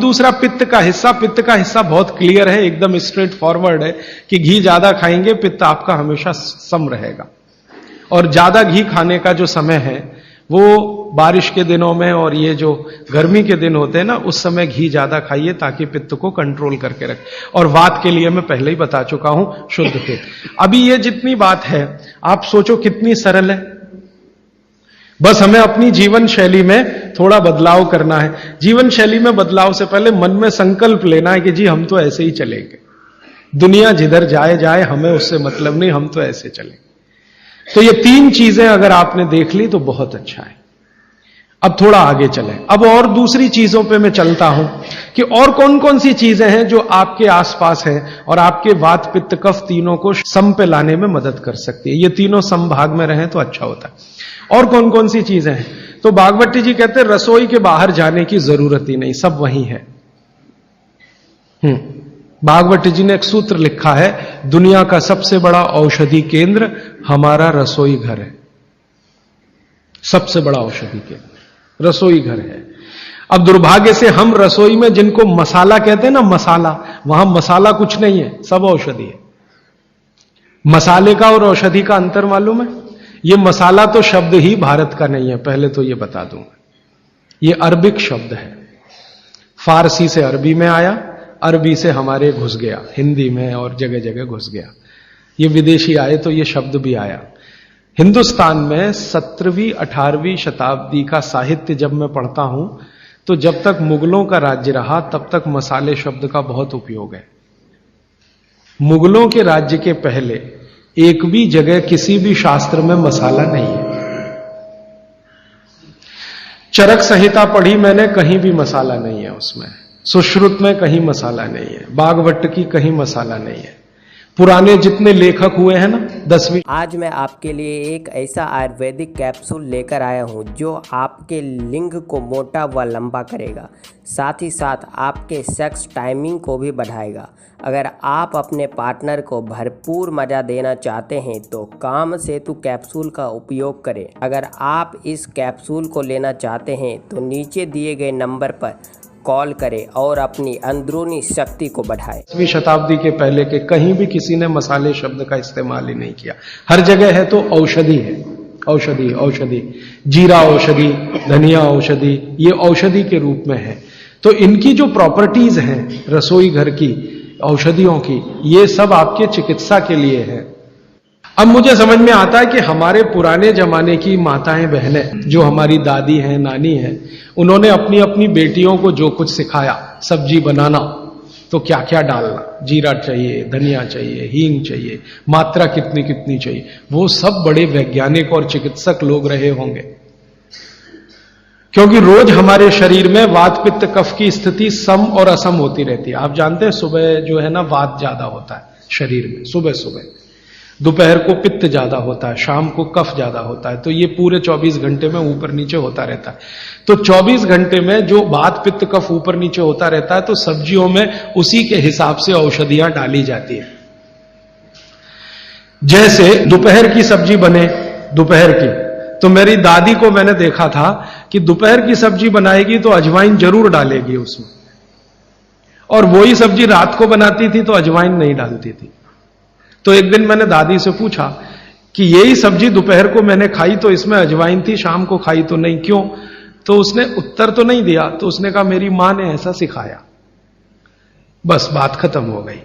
दूसरा पित्त का हिस्सा बहुत क्लियर है, एकदम स्ट्रेट फॉरवर्ड है कि घी ज्यादा खाएंगे पित्त आपका हमेशा सम रहेगा। और ज्यादा घी खाने का जो समय है वो बारिश के दिनों में और ये जो गर्मी के दिन होते हैं ना, उस समय घी ज्यादा खाइए ताकि पित्त को कंट्रोल करके रखे। और वात के लिए मैं पहले ही बता चुका हूं, शुद्ध पित्त। अभी ये जितनी बात है आप सोचो कितनी सरल है, बस हमें अपनी जीवन शैली में थोड़ा बदलाव करना है। जीवन शैली में बदलाव से पहले मन में संकल्प लेना है कि जी हम तो ऐसे ही चलेंगे, दुनिया जिधर जाए जाए हमें उससे मतलब नहीं, हम तो ऐसे चलेंगे। तो ये 3 चीजें अगर आपने देख ली तो बहुत अच्छा है। अब थोड़ा आगे चलें, अब और दूसरी चीजों पे मैं चलता हूं कि और कौन कौन सी चीजें हैं जो आपके आसपास हैं और आपके वात पित्त कफ तीनों को सम पे लाने में मदद कर सकती है। ये तीनों समभाग में रहें तो अच्छा होता है। और कौन कौन सी चीजें हैं? तो भागवती जी कहते हैं रसोई के बाहर जाने की जरूरत ही नहीं, सब वहीं है। भागवती जी ने एक सूत्र लिखा है, दुनिया का सबसे बड़ा औषधि केंद्र हमारा रसोई घर है। सबसे बड़ा औषधि केंद्र रसोई घर है। अब दुर्भाग्य से हम रसोई में जिनको मसाला कहते हैं ना, मसाला, वहां मसाला कुछ नहीं है, सब औषधि है। मसाले का और औषधि का अंतर मालूम है? ये मसाला तो शब्द ही भारत का नहीं है, पहले तो ये बता दूंगा। ये अरबिक शब्द है, फारसी से अरबी में आया, अरबी से हमारे घुस गया, हिंदी में और जगह जगह घुस गया। ये विदेशी आए तो ये शब्द भी आया। हिंदुस्तान में 17वीं 18वीं शताब्दी का साहित्य जब मैं पढ़ता हूं तो जब तक मुगलों का राज्य रहा तब तक मसाले शब्द का बहुत उपयोग है। मुगलों के राज्य के पहले एक भी जगह किसी भी शास्त्र में मसाला नहीं है। चरक संहिता पढ़ी मैंने, कहीं भी मसाला नहीं है उसमें। सुश्रुत में कहीं मसाला नहीं है, बागवट की कहीं मसाला नहीं है। पुराने जितने लेखक हुए हैं ना 10वीं। आज मैं आपके लिए एक ऐसा आयुर्वेदिक कैप्सूल लेकर आया हूं जो आपके लिंग को मोटा व लंबा करेगा, साथ ही साथ आपके सेक्स टाइमिंग को भी बढ़ाएगा। अगर आप अपने पार्टनर को भरपूर मज़ा देना चाहते हैं तो काम सेतु कैप्सूल का उपयोग करें। अगर आप इस कैप्सूल को लेना चाहते हैं तो नीचे दिए गए नंबर पर कॉल करें और अपनी अंदरूनी शक्ति को बढ़ाएं। 10वीं शताब्दी के पहले के कहीं भी किसी ने मसाले शब्द का इस्तेमाल ही नहीं किया। हर जगह है तो औषधि है, औषधि औषधि, जीरा औषधि, धनिया औषधि, ये औषधि के रूप में है। तो इनकी जो प्रॉपर्टीज हैं रसोई घर की औषधियों की, ये सब आपके चिकित्सा के लिए है। अब मुझे समझ में आता है कि हमारे पुराने जमाने की माताएं बहनें, जो हमारी दादी हैं, नानी हैं, उन्होंने अपनी अपनी बेटियों को जो कुछ सिखाया, सब्जी बनाना तो क्या क्या डालना, जीरा चाहिए, धनिया चाहिए, हींग चाहिए, मात्रा कितनी कितनी चाहिए, वो सब बड़े वैज्ञानिक और चिकित्सक लोग रहे होंगे। क्योंकि रोज हमारे शरीर में वात पित्त कफ की स्थिति सम और असम होती रहती है। आप जानते हैं सुबह जो है ना वात ज्यादा होता है शरीर में, सुबह सुबह, दोपहर को पित्त ज्यादा होता है, शाम को कफ ज्यादा होता है। तो ये पूरे 24 घंटे में ऊपर नीचे होता रहता है। तो 24 घंटे में जो वात पित्त कफ ऊपर नीचे होता रहता है तो सब्जियों में उसी के हिसाब से औषधियां डाली जाती है। जैसे दोपहर की सब्जी बने, दोपहर की, तो मेरी दादी को मैंने देखा था कि दोपहर की सब्जी बनाएगी तो अजवाइन जरूर डालेगी उसमें, और वही सब्जी रात को बनाती थी तो अजवाइन नहीं डालती थी। तो एक दिन मैंने दादी से पूछा कि यही सब्जी दोपहर को मैंने खाई तो इसमें अजवाइन थी, शाम को खाई तो नहीं, क्यों? तो उसने उत्तर तो नहीं दिया। तो उसने कहा मेरी मां ने ऐसा सिखाया। बस बात खत्म हो गई।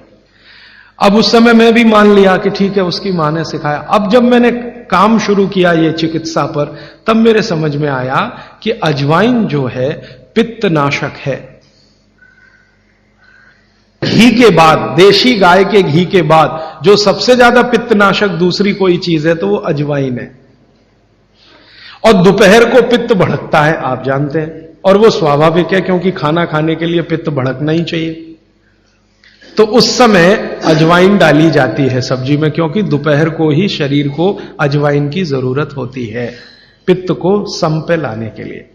अब उस समय मैं भी मान लिया कि ठीक है उसकी मां ने सिखाया। अब जब मैंने काम शुरू किया ये चिकित्सा पर, तब मेरे समझ में आया कि अजवाइन जो है पित्तनाशक है। घी के बाद, देशी गाय के घी के बाद जो सबसे ज्यादा पित्तनाशक दूसरी कोई चीज है तो वो अजवाइन है। और दोपहर को पित्त भड़कता है, आप जानते हैं, और वो स्वाभाविक है क्योंकि खाना खाने के लिए पित्त भड़कना ही चाहिए। तो उस समय अजवाइन डाली जाती है सब्जी में, क्योंकि दोपहर को ही शरीर को अजवाइन की जरूरत होती है पित्त को सम पे लाने के लिए।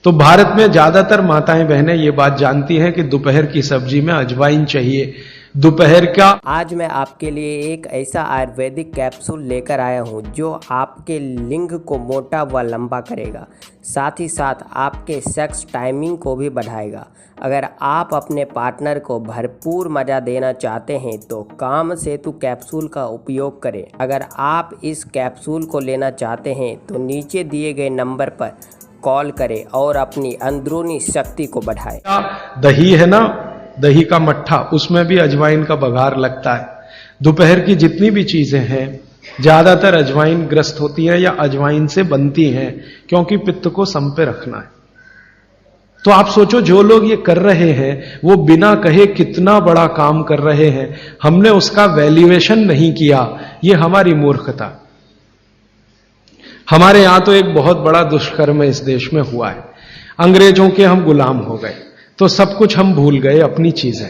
तो भारत में ज्यादातर माताएं बहनें ये बात जानती हैं कि दोपहर की सब्जी में अजवाइन चाहिए। दोपहर का आज मैं आपके लिए एक ऐसा आयुर्वेदिक कैप्सूल लेकर आया हूँ जो आपके लिंग को मोटा व लंबा करेगा, साथ ही साथ आपके सेक्स टाइमिंग को भी बढ़ाएगा। अगर आप अपने पार्टनर को भरपूर मज़ा देना चाहते हैं तो काम सेतु कैप्सूल का उपयोग करें। अगर आप इस कैप्सूल को लेना चाहते हैं तो नीचे दिए गए नंबर पर कॉल करें और अपनी अंदरूनी शक्ति को बढ़ाएं। दही है ना, दही का मट्ठा, उसमें भी अजवाइन का बघार लगता है। दोपहर की जितनी भी चीजें हैं ज्यादातर अजवाइन ग्रस्त होती हैं या अजवाइन से बनती हैं, क्योंकि पित्त को सम पे रखना है। तो आप सोचो, जो लोग ये कर रहे हैं वो बिना कहे कितना बड़ा काम कर रहे हैं। हमने उसका वैल्यूएशन नहीं किया, ये हमारी मूर्खता। हमारे यहां तो एक बहुत बड़ा दुष्कर्म इस देश में हुआ है। अंग्रेजों के हम गुलाम हो गए तो सब कुछ हम भूल गए, अपनी चीजें।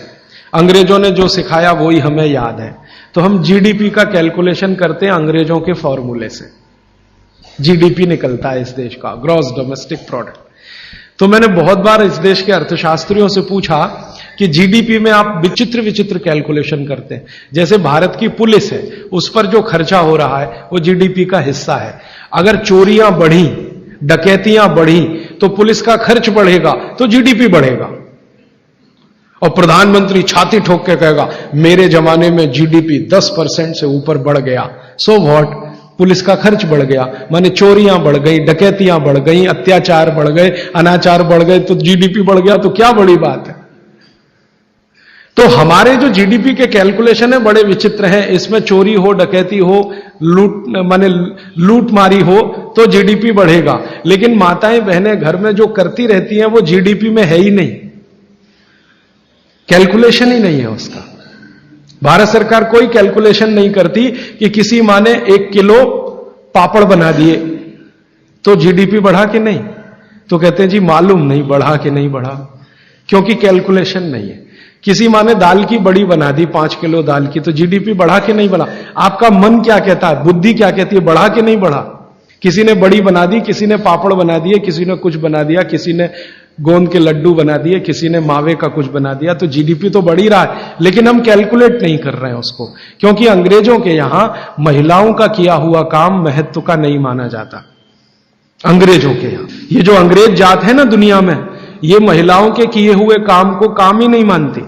अंग्रेजों ने जो सिखाया वही हमें याद है। तो हम जीडीपी का कैलकुलेशन करते हैं अंग्रेजों के फॉर्मूले से। जीडीपी निकलता है इस देश का, ग्रॉस डोमेस्टिक प्रोडक्ट। तो मैंने बहुत बार इस देश के अर्थशास्त्रियों से पूछा कि जीडीपी में आप विचित्र विचित्र कैलकुलेशन करते हैं। जैसे भारत की पुलिस है, उस पर जो खर्चा हो रहा है वो जीडीपी का हिस्सा है। अगर चोरियां बढ़ी, डकैतियां बढ़ी तो पुलिस का खर्च बढ़ेगा तो जीडीपी बढ़ेगा। और प्रधानमंत्री छाती ठोक के कहेगा मेरे जमाने में जीडीपी 10% से ऊपर बढ़ गया। सो व्हाट, पुलिस का खर्च बढ़ गया, माने चोरियां बढ़ गई, डकैतियां बढ़ गई, अत्याचार बढ़ गए, अनाचार बढ़ गए तो जीडीपी बढ़ गया। तो क्या बड़ी बात है। तो हमारे जो जीडीपी के कैलकुलेशन है बड़े विचित्र हैं। इसमें चोरी हो, डकैती हो, लूट मारी हो तो जीडीपी बढ़ेगा, लेकिन माताएं बहनें घर में जो करती रहती हैं वो जीडीपी में है ही नहीं, कैलकुलेशन ही नहीं है उसका। भारत सरकार कोई कैलकुलेशन नहीं करती कि किसी माँ ने 1 किलो पापड़ बना दिए तो जीडीपी बढ़ा कि नहीं। तो कहते हैं जी मालूम नहीं बढ़ा कि नहीं बढ़ा, क्योंकि कैलकुलेशन नहीं है। किसी माँ ने दाल की बड़ी बना दी 5 किलो दाल की तो जीडीपी बढ़ा कि नहीं बढ़ा। आपका मन क्या कहता है, बुद्धि क्या कहती है, बढ़ा कि नहीं बढ़ा। किसी ने बड़ी बना दी, किसी ने पापड़ बना दिए, किसी ने कुछ बना दिया, किसी ने गोंद के लड्डू बना दिए, किसी ने मावे का कुछ बना दिया, तो जीडीपी तो बढ़ ही रहा है, लेकिन हम कैलकुलेट नहीं कर रहे हैं उसको। क्योंकि अंग्रेजों के यहां महिलाओं का किया हुआ काम महत्व का नहीं माना जाता। अंग्रेजों के यहां ये जो अंग्रेज जात है ना दुनिया में, ये महिलाओं के किए हुए काम को काम ही नहीं मानती।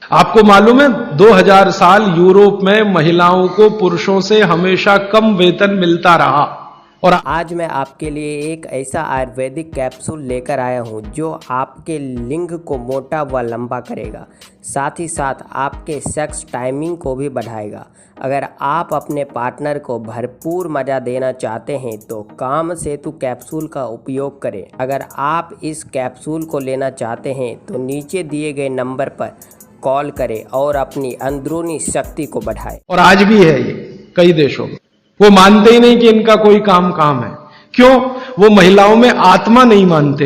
आपको मालूम है 2000 साल यूरोप में महिलाओं को पुरुषों से हमेशा कम वेतन मिलता रहा। और आज मैं आपके लिए एक ऐसा आयुर्वेदिक कैप्सूल लेकर आया हूँ जो आपके लिंग को मोटा व लंबा करेगा, साथ ही साथ आपके सेक्स टाइमिंग को भी बढ़ाएगा। अगर आप अपने पार्टनर को भरपूर मज़ा देना चाहते हैं तो काम सेतु कैप्सूल का उपयोग करें। अगर आप इस कैप्सूल को लेना चाहते हैं तो नीचे दिए गए नंबर पर कॉल करें और अपनी अंदरूनी शक्ति को बढ़ाएं। और आज भी है ये कई देशों में, वो मानते ही नहीं कि इनका कोई काम है। क्यों? वो महिलाओं में आत्मा नहीं मानते।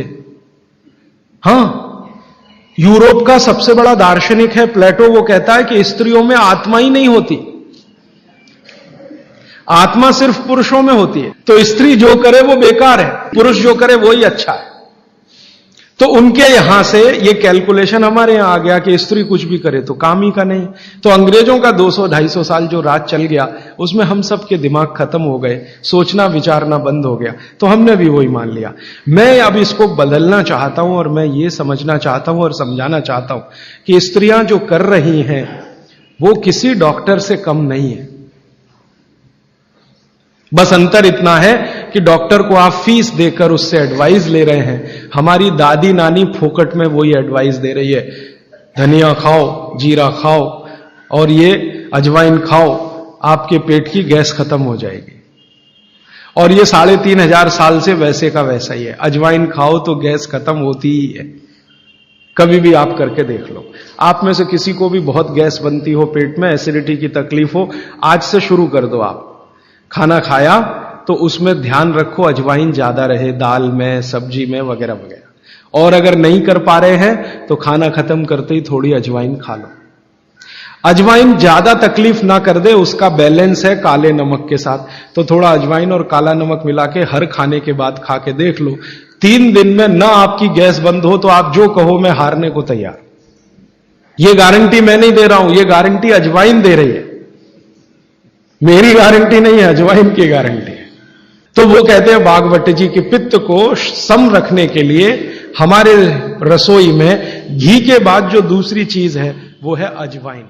हां, यूरोप का सबसे बड़ा दार्शनिक है प्लेटो, वो कहता है कि स्त्रियों में आत्मा ही नहीं होती, आत्मा सिर्फ पुरुषों में होती है। तो स्त्री जो करे वो बेकार है, पुरुष जो करे वही अच्छा है। तो उनके यहां से ये कैलकुलेशन हमारे यहां आ गया कि स्त्री कुछ भी करे तो काम ही का नहीं। तो अंग्रेजों का 200-250 साल जो राज चल गया उसमें हम सब के दिमाग खत्म हो गए, सोचना विचारना बंद हो गया, तो हमने भी वही मान लिया। मैं अब इसको बदलना चाहता हूं और मैं ये समझना चाहता हूं और समझाना चाहता हूं कि स्त्रियां जो कर रही हैं वो किसी डॉक्टर से कम नहीं है। बस अंतर इतना है कि डॉक्टर को आप फीस देकर उससे एडवाइस ले रहे हैं, हमारी दादी नानी फोकट में वही एडवाइस दे रही है, धनिया खाओ, जीरा खाओ और ये अजवाइन खाओ, आपके पेट की गैस खत्म हो जाएगी। और ये 3500 साल से वैसे का वैसा ही है, अजवाइन खाओ तो गैस खत्म होती ही है। कभी भी आप करके देख लो। आप में से किसी को भी बहुत गैस बनती हो, पेट में एसिडिटी की तकलीफ हो, आज से शुरू कर दो। आप खाना खाया तो उसमें ध्यान रखो अजवाइन ज्यादा रहे, दाल में, सब्जी में, वगैरह वगैरह। और अगर नहीं कर पा रहे हैं तो खाना खत्म करते ही थोड़ी अजवाइन खा लो। अजवाइन ज्यादा तकलीफ ना कर दे, उसका बैलेंस है काले नमक के साथ। तो थोड़ा अजवाइन और काला नमक मिला के हर खाने के बाद खा के देख लो, 3 दिन में ना आपकी गैस बंद हो तो आप जो कहो मैं हारने को तैयार। ये गारंटी मैं नहीं दे रहा हूं, ये गारंटी अजवाइन दे रही है, मेरी गारंटी नहीं है, अजवाइन की गारंटी है। तो वो कहते हैं भागवत जी कि पित्त को सम रखने के लिए हमारे रसोई में घी के बाद जो दूसरी चीज है वो है अजवाइन।